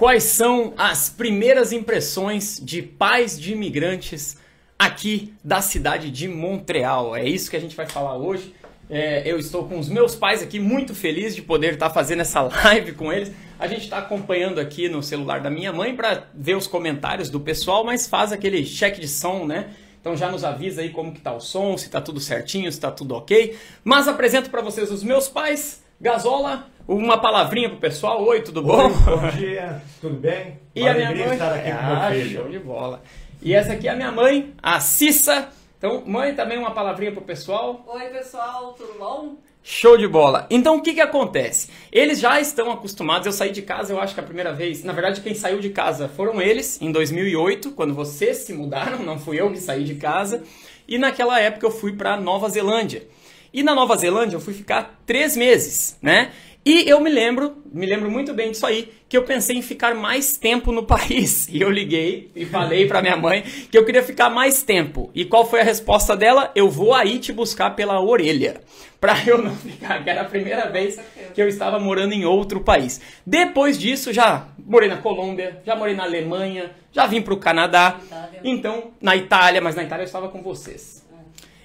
quais são as primeiras impressões de pais de imigrantes aqui da cidade de Montreal? É isso que a gente vai falar hoje. Eu estou com os meus pais aqui, muito feliz de poder estar fazendo essa live com eles. A gente está acompanhando aqui no celular da minha mãe para ver os comentários do pessoal, mas faz aquele cheque de som, né? Então já nos avisa aí como que tá o som, se tá tudo certinho, se tá tudo ok. Mas apresento para vocês os meus pais. Gazola, uma palavrinha pro pessoal. Oi, tudo bom? Oi, bom dia, tudo bem? E a minha mãe? Estar aqui com meu filho. Show de bola. E essa aqui é a minha mãe, a Cissa. Então, mãe, também uma palavrinha pro pessoal. Oi, pessoal, tudo bom? Show de bola. Então, o que que acontece? Eles já estão acostumados, eu saí de casa, eu acho que a primeira vez, na verdade, quem saiu de casa foram eles, em 2008, quando vocês se mudaram, não fui eu que saí de casa. E naquela época eu fui para Nova Zelândia. E na Nova Zelândia eu fui ficar 3 meses, né? E eu me lembro muito bem disso aí, que eu pensei em ficar mais tempo no país. E eu liguei e falei pra minha mãe que eu queria ficar mais tempo. E qual foi a resposta dela? Eu vou aí te buscar pela orelha. Pra eu não ficar, que era a primeira vez que eu estava morando em outro país. Depois disso, já morei na Colômbia, já morei na Alemanha, já vim pro Canadá. Então, na Itália, mas na Itália eu estava com vocês.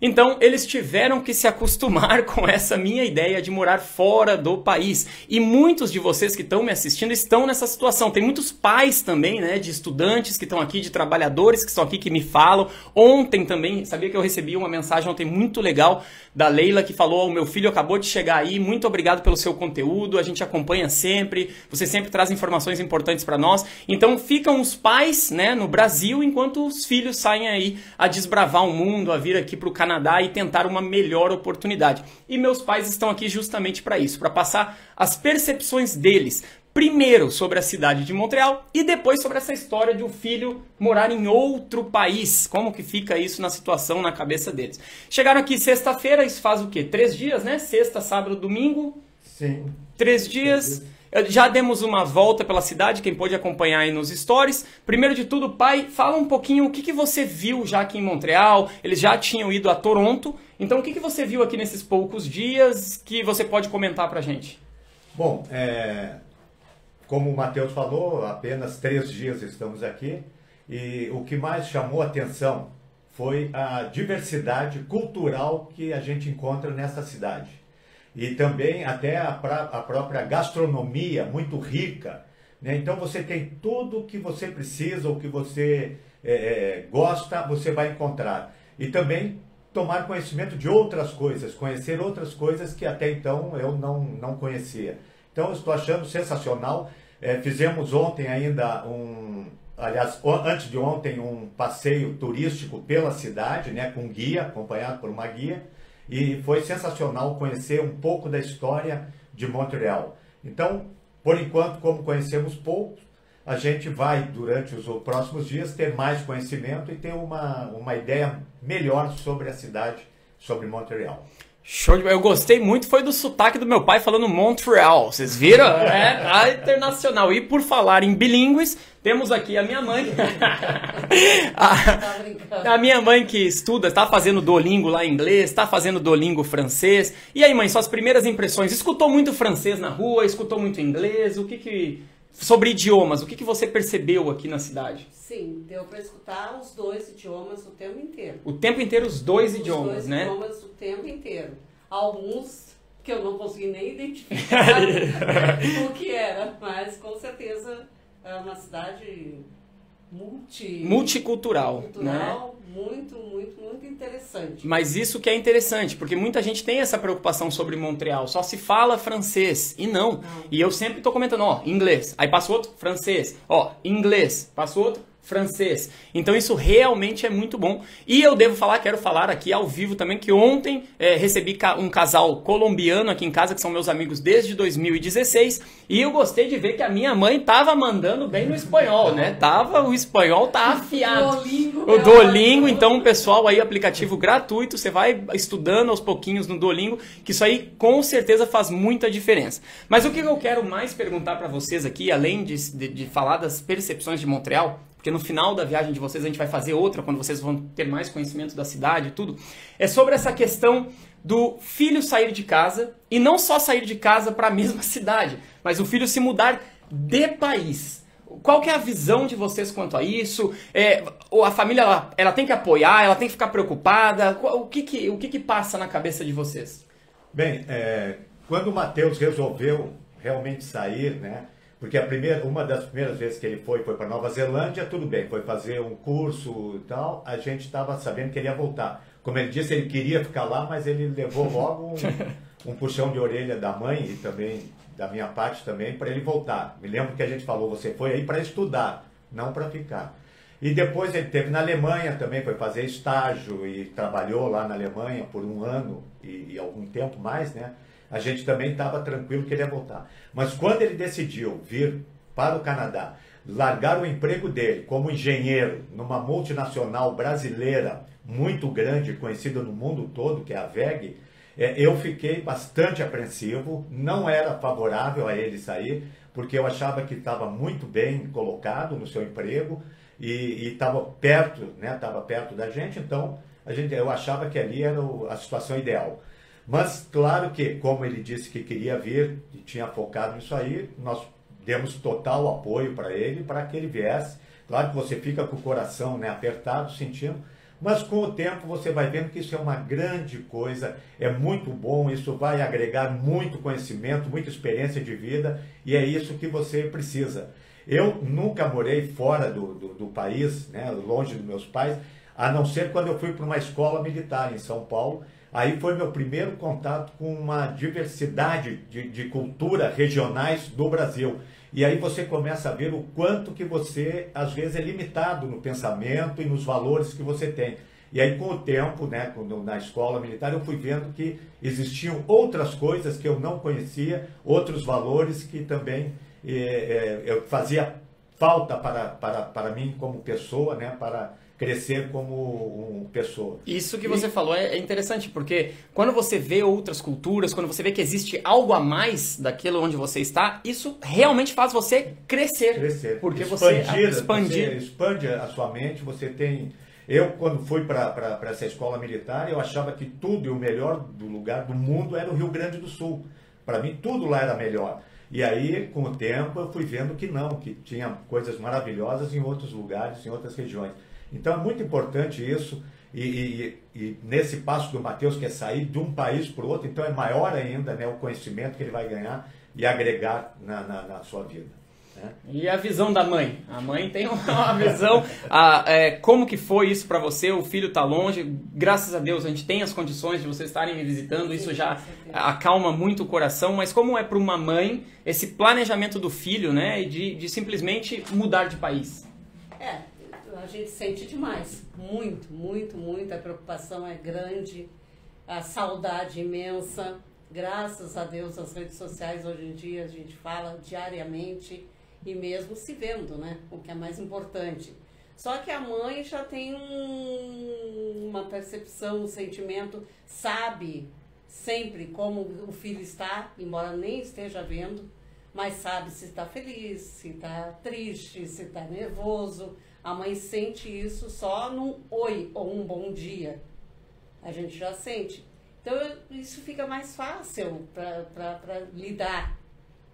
Então, eles tiveram que se acostumar com essa minha ideia de morar fora do país. E muitos de vocês que estão me assistindo estão nessa situação. Tem muitos pais também, né, de estudantes que estão aqui, de trabalhadores que estão aqui, que me falam. Ontem também, sabia que eu recebi uma mensagem ontem muito legal da Leila, que falou: o meu filho acabou de chegar aí, muito obrigado pelo seu conteúdo, a gente acompanha sempre, você sempre traz informações importantes para nós. Então, ficam os pais, né, no Brasil, enquanto os filhos saem aí a desbravar o mundo, a vir aqui para o Canadá e tentar uma melhor oportunidade. E meus pais estão aqui justamente para isso, para passar as percepções deles, primeiro sobre a cidade de Montreal e depois sobre essa história de um filho morar em outro país. Como que fica isso na situação, na cabeça deles. Chegaram aqui sexta-feira, isso faz o quê? 3 dias, né? Sexta, sábado, domingo? Sim. 3 dias. Já demos uma volta pela cidade, quem pôde acompanhar aí nos stories. Primeiro de tudo, pai, fala um pouquinho o que que você viu já aqui em Montreal. Eles já tinham ido a Toronto. Então, o que que você viu aqui nesses poucos dias que você pode comentar pra gente? Bom, como o Matheus falou, apenas 3 dias estamos aqui. E o que mais chamou a atenção foi a diversidade cultural que a gente encontra nessa cidade. E também até a própria gastronomia muito rica, né? Então você tem tudo o que você precisa, o que você gosta, você vai encontrar. E também tomar conhecimento de outras coisas, conhecer outras coisas que até então eu não conhecia. Então eu estou achando sensacional. Fizemos ontem ainda antes de ontem, um passeio turístico pela cidade, né, com guia, acompanhado por uma guia. E foi sensacional conhecer um pouco da história de Montreal. Então, por enquanto, como conhecemos pouco, a gente vai, durante os próximos dias, ter mais conhecimento e ter uma ideia melhor sobre a cidade, sobre Montreal. Show de bola. Eu gostei muito, foi do sotaque do meu pai falando Montreal. Vocês viram? Tá internacional. E por falar em bilíngues, temos aqui a minha mãe. a minha mãe que estuda, está fazendo Duolingo lá em inglês, está fazendo Duolingo francês. E aí, mãe, suas primeiras impressões? Escutou muito francês na rua? Escutou muito inglês? Sobre idiomas, o que você percebeu aqui na cidade? Sim, deu para escutar os 2 idiomas o tempo inteiro. O tempo inteiro os 2 idiomas, né? Os 2 idiomas o tempo inteiro. Alguns que eu não consegui nem identificar o que era, mas com certeza é uma cidade multicultural, né? Muito interessante. Mas isso que é interessante, porque muita gente tem essa preocupação sobre Montreal, só se fala francês, e não. E eu sempre tô comentando, inglês, aí passa outro, francês, inglês, passa outro, francês. Então isso realmente é muito bom. E eu quero falar aqui ao vivo também, que ontem recebi um casal colombiano aqui em casa, que são meus amigos desde 2016, e eu gostei de ver que a minha mãe tava mandando bem no espanhol, né? O espanhol tá afiado. O Duolingo, então, pessoal, aí aplicativo gratuito, você vai estudando aos pouquinhos no Duolingo, que isso aí com certeza faz muita diferença. Mas o que eu quero mais perguntar para vocês aqui, além de falar das percepções de Montreal, porque no final da viagem de vocês a gente vai fazer outra, quando vocês vão ter mais conhecimento da cidade e tudo, é sobre essa questão do filho sair de casa, e não só sair de casa para a mesma cidade, mas o filho se mudar de país. Qual que é a visão de vocês quanto a isso? A família ela tem que apoiar, ela tem que ficar preocupada? O que passa na cabeça de vocês? Bem, quando o Matheus resolveu realmente sair, né? Porque uma das primeiras vezes que ele foi para Nova Zelândia, tudo bem, foi fazer um curso e tal, a gente estava sabendo que ele ia voltar. Como ele disse, ele queria ficar lá, mas ele levou logo um puxão de orelha da mãe e também da minha parte também, para ele voltar. Me lembro que a gente falou, você foi aí para estudar, não para ficar. E depois ele teve na Alemanha também, foi fazer estágio e trabalhou lá na Alemanha por 1 ano e algum tempo mais, né? A gente também estava tranquilo que ele ia voltar. Mas quando ele decidiu vir para o Canadá, largar o emprego dele como engenheiro numa multinacional brasileira muito grande, conhecida no mundo todo, que é a WEG, eu fiquei bastante apreensivo, não era favorável a ele sair, porque eu achava que estava muito bem colocado no seu emprego e estava perto, né, estava perto da gente, então eu achava que ali era a situação ideal. Mas, claro que, como ele disse que queria vir e tinha focado nisso aí, nós demos total apoio para ele, para que ele viesse. Claro que você fica com o coração, né, apertado, sentindo, mas com o tempo você vai vendo que isso é uma grande coisa, é muito bom, isso vai agregar muito conhecimento, muita experiência de vida, e é isso que você precisa. Eu nunca morei fora do país, né, longe dos meus pais, a não ser quando eu fui para uma escola militar em São Paulo. Aí foi meu primeiro contato com uma diversidade de culturas regionais do Brasil. E aí você começa a ver o quanto que você, às vezes, é limitado no pensamento e nos valores que você tem. E aí, com o tempo, né, na escola militar, eu fui vendo que existiam outras coisas que eu não conhecia, outros valores que também fazia falta para mim como pessoa, né, para crescer como pessoa. Isso que você falou é interessante, porque quando você vê outras culturas, quando você vê que existe algo a mais daquilo onde você está, isso realmente faz você crescer. Porque você expande a sua mente, você tem... Eu, quando fui para essa escola militar, eu achava que tudo e o melhor do lugar do mundo era o Rio Grande do Sul. Para mim, tudo lá era melhor. E aí, com o tempo, eu fui vendo que não, que tinha coisas maravilhosas em outros lugares, em outras regiões. Então é muito importante isso, e nesse passo do Matheus, que é sair de um país para o outro, então é maior ainda, né, o conhecimento que ele vai ganhar e agregar na sua vida. Né? E a visão da mãe? A mãe tem uma visão, como que foi isso para você? O filho está longe, graças a Deus a gente tem as condições de vocês estarem me visitando, isso já acalma muito o coração, mas como é para uma mãe esse planejamento do filho, né, de simplesmente mudar de país? A gente sente demais, muito, a preocupação é grande, a saudade imensa, graças a Deus as redes sociais hoje em dia a gente fala diariamente e mesmo se vendo, né, o que é mais importante. Só que a mãe já tem uma percepção, um sentimento, sabe sempre como o filho está, embora nem esteja vendo, mas sabe se está feliz, se está triste, se está nervoso. A mãe sente isso só num oi ou um bom dia. A gente já sente. Então, isso fica mais fácil para lidar,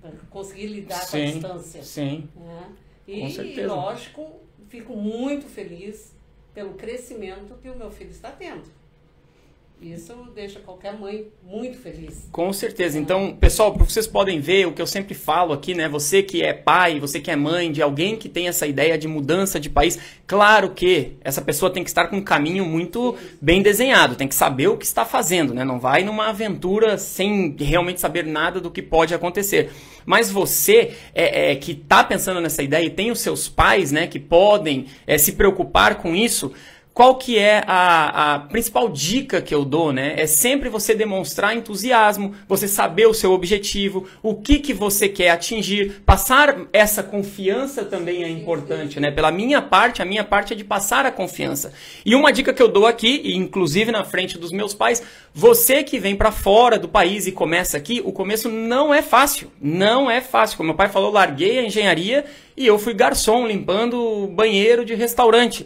para conseguir lidar com a distância. Sim, né? Com certeza. Lógico, fico muito feliz pelo crescimento que o meu filho está tendo. Isso deixa qualquer mãe muito feliz. Com certeza. Então, pessoal, vocês podem ver o que eu sempre falo aqui, né? Você que é pai, você que é mãe de alguém que tem essa ideia de mudança de país, claro que essa pessoa tem que estar com um caminho muito bem desenhado, tem que saber o que está fazendo, né? Não vai numa aventura sem realmente saber nada do que pode acontecer. Mas você que está pensando nessa ideia e tem os seus pais, né, que podem se preocupar com isso, qual que é a principal dica que eu dou, né? É sempre você demonstrar entusiasmo, você saber o seu objetivo, o que você quer atingir, passar essa confiança também é importante, né? Pela minha parte, a minha parte é de passar a confiança. E uma dica que eu dou aqui, e inclusive na frente dos meus pais, você que vem para fora do país e começa aqui, o começo não é fácil, não é fácil. Como meu pai falou, larguei a engenharia e eu fui garçom limpando banheiro de restaurante.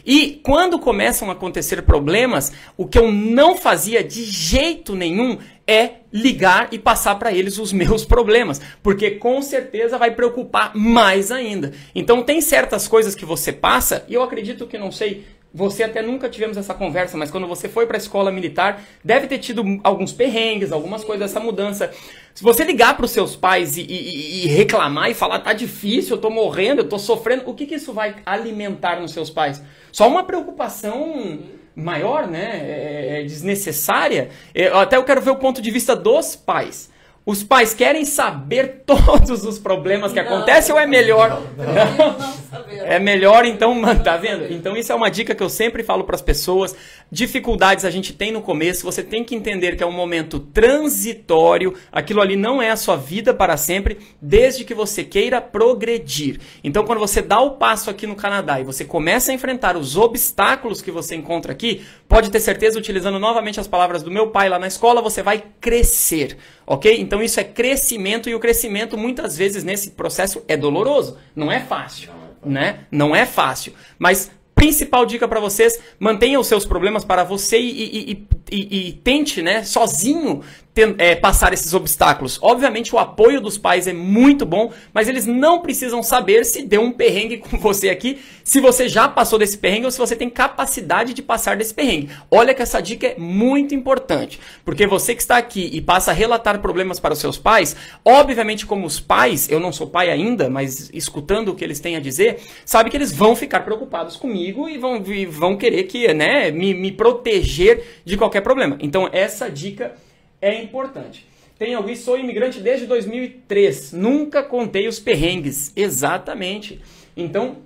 E quando começam a acontecer problemas, o que eu não fazia de jeito nenhum é ligar e passar para eles os meus problemas, porque com certeza vai preocupar mais ainda. Então tem certas coisas que você passa, e eu acredito que, não sei, você até nunca tivemos essa conversa, mas quando você foi para a escola militar, deve ter tido alguns perrengues, algumas coisas dessa mudança. Se você ligar para os seus pais e reclamar e falar, tá difícil, eu tô morrendo, eu tô sofrendo, o que isso vai alimentar nos seus pais? Só uma preocupação maior, né? Desnecessária. Até eu quero ver o ponto de vista dos pais. Os pais querem saber todos os problemas que acontecem ou é melhor? É melhor, então, tá vendo? Então isso é uma dica que eu sempre falo para as pessoas. Dificuldades a gente tem no começo, você tem que entender que é um momento transitório, aquilo ali não é a sua vida para sempre, desde que você queira progredir. Então quando você dá o passo aqui no Canadá e você começa a enfrentar os obstáculos que você encontra aqui, pode ter certeza, utilizando novamente as palavras do meu pai lá na escola, você vai crescer, ok? Então isso é crescimento, e o crescimento muitas vezes nesse processo é doloroso, não é fácil, né? Não é fácil, mas principal dica para vocês, mantenha os seus problemas para você e tente, né, sozinho passar esses obstáculos. Obviamente o apoio dos pais é muito bom, mas eles não precisam saber se deu um perrengue com você aqui, se você já passou desse perrengue ou se você tem capacidade de passar desse perrengue. Olha que essa dica é muito importante, porque você que está aqui e passa a relatar problemas para os seus pais, obviamente como os pais, eu não sou pai ainda, mas escutando o que eles têm a dizer, sabe que eles vão ficar preocupados comigo e vão querer que, né, me proteger de qualquer problema. Então essa dica é importante. Tem alguém, sou imigrante desde 2003, nunca contei os perrengues. Exatamente. Então,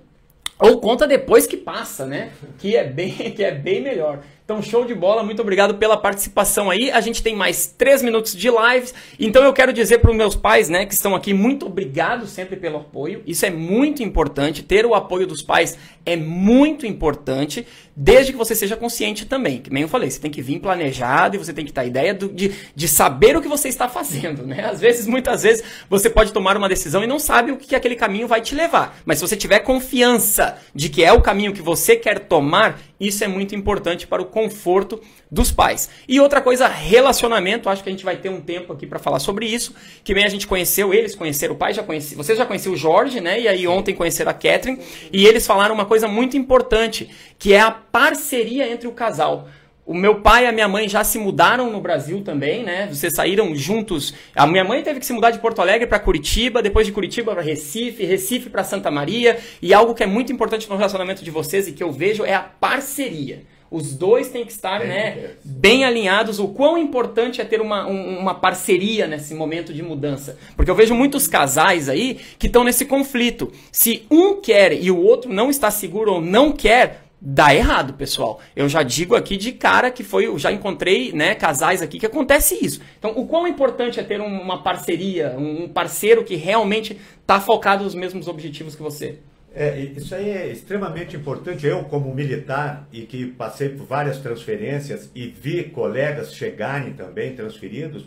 ou conta depois que passa, né? Que é bem melhor. Então, show de bola, muito obrigado pela participação aí. A gente tem mais 3 minutos de lives. Então, eu quero dizer para os meus pais, né, que estão aqui, muito obrigado sempre pelo apoio. Isso é muito importante. Ter o apoio dos pais é muito importante, desde que você seja consciente também. Que nem eu falei, você tem que vir planejado e você tem que ter a ideia de saber o que você está fazendo, né? Às vezes, muitas vezes, você pode tomar uma decisão e não sabe o que aquele caminho vai te levar. Mas se você tiver confiança de que é o caminho que você quer tomar, isso é muito importante para o conforto dos pais. E outra coisa, relacionamento, acho que a gente vai ter um tempo aqui para falar sobre isso, que bem a gente conheceu, eles conheceram o pai, vocês já conheciam o Jorge, né? E aí ontem conheceram a Catherine, e eles falaram uma coisa muito importante, que é a parceria entre o casal. O meu pai e a minha mãe já se mudaram no Brasil também, né? Vocês saíram juntos. A minha mãe teve que se mudar de Porto Alegre para Curitiba, depois de Curitiba para Recife, Recife para Santa Maria. E algo que é muito importante no relacionamento de vocês e que eu vejo é a parceria. Os dois têm que estar, né, bem alinhados. O quão importante é ter uma parceria nesse momento de mudança. Porque eu vejo muitos casais aí que estão nesse conflito. Se um quer e o outro não está seguro ou não quer, dá errado, pessoal. Eu já digo aqui de cara que eu já encontrei, né, casais aqui que acontece isso. Então, o quão importante é ter uma parceria, um parceiro que realmente está focado nos mesmos objetivos que você. Isso aí é extremamente importante. Eu, como militar, e que passei por várias transferências e vi colegas chegarem também transferidos,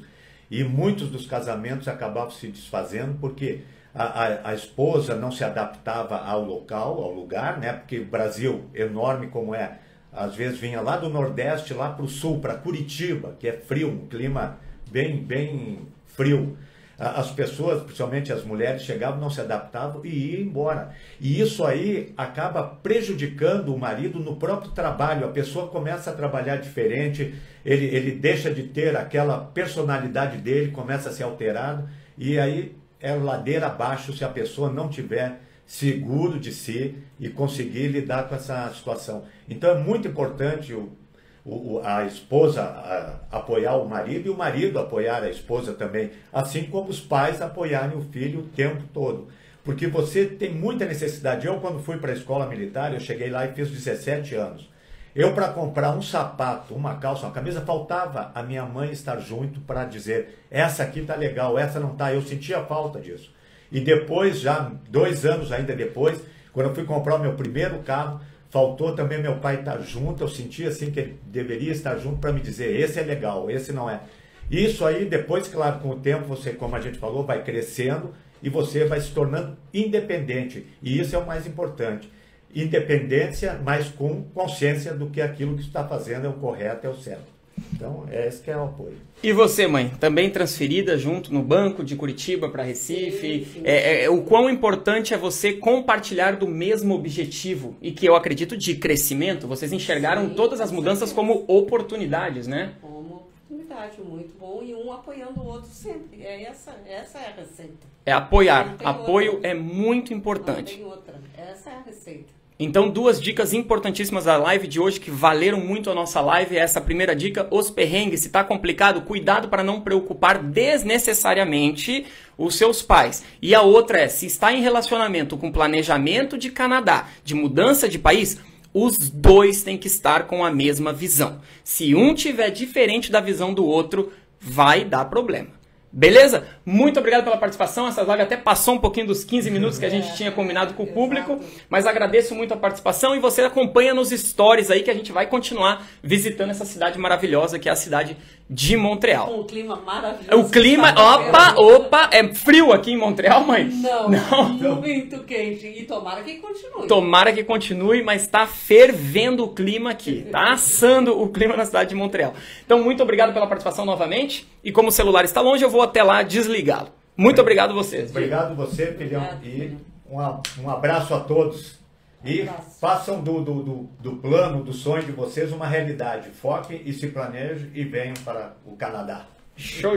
e muitos dos casamentos acabavam se desfazendo porque a esposa não se adaptava ao local, ao lugar, né? Porque o Brasil, enorme como é, às vezes vinha lá do Nordeste, lá para o Sul, para Curitiba, que é frio, um clima bem frio. As pessoas, principalmente as mulheres, chegavam, não se adaptavam e iam embora. E isso aí acaba prejudicando o marido no próprio trabalho. A pessoa começa a trabalhar diferente, ele deixa de ter aquela personalidade dele, começa a ser alterado, e aí é ladeira abaixo se a pessoa não tiver seguro de si e conseguir lidar com essa situação. Então é muito importante a esposa apoiar o marido e o marido apoiar a esposa também, assim como os pais apoiarem o filho o tempo todo. Porque você tem muita necessidade. Eu, quando fui para a escola militar, eu cheguei lá e fiz 17 anos. Eu, para comprar um sapato, uma calça, uma camisa, faltava a minha mãe estar junto para dizer, essa aqui tá legal, essa não tá. Eu sentia falta disso. E depois, já 2 anos ainda depois, quando eu fui comprar o meu primeiro carro, faltou também meu pai estar junto. Eu sentia assim que ele deveria estar junto para me dizer, esse é legal, esse não é. Isso aí, depois, claro, com o tempo, você, como a gente falou, vai crescendo e você vai se tornando independente. E isso é o mais importante. Independência, mas com consciência do que aquilo que está fazendo é o correto, é o certo. Então, esse que é o apoio. E você, mãe, também transferida junto no banco de Curitiba para Recife? Sim. O quão importante é você compartilhar do mesmo objetivo e que eu acredito de crescimento? Vocês enxergaram todas as mudanças como oportunidades, né? Como oportunidade, muito bom, e um apoiando o outro sempre. Essa é a receita. É apoiar. Não tem Apoio outra. é muito Não importante. tem outra. Essa é a receita. Então, duas dicas importantíssimas da live de hoje que valeram muito a nossa live. Essa primeira dica, os perrengues. Se tá complicado, cuidado para não preocupar desnecessariamente os seus pais. E a outra é, se está em relacionamento com planejamento de Canadá, de mudança de país, os dois têm que estar com a mesma visão. Se um tiver diferente da visão do outro, vai dar problema. Beleza? Muito obrigado pela participação. Essa live até passou um pouquinho dos 15 minutos que a gente tinha combinado com o público, mas agradeço muito a participação e você acompanha nos stories aí que a gente vai continuar visitando essa cidade maravilhosa que é a cidade de Montreal. Com um clima maravilhoso. O clima, opa, é frio aqui em Montreal, mãe? Não, muito quente. E tomara que continue. Tomara que continue, mas tá fervendo o clima aqui. Tá assando o clima na cidade de Montreal. Então, muito obrigado pela participação novamente. E como o celular está longe, eu vou até lá desligá-lo. Muito obrigado a vocês. Obrigado você, filhão. E um abraço a todos. E façam do plano, do sonho de vocês uma realidade. Foquem e se planejem e venham para o Canadá. Show.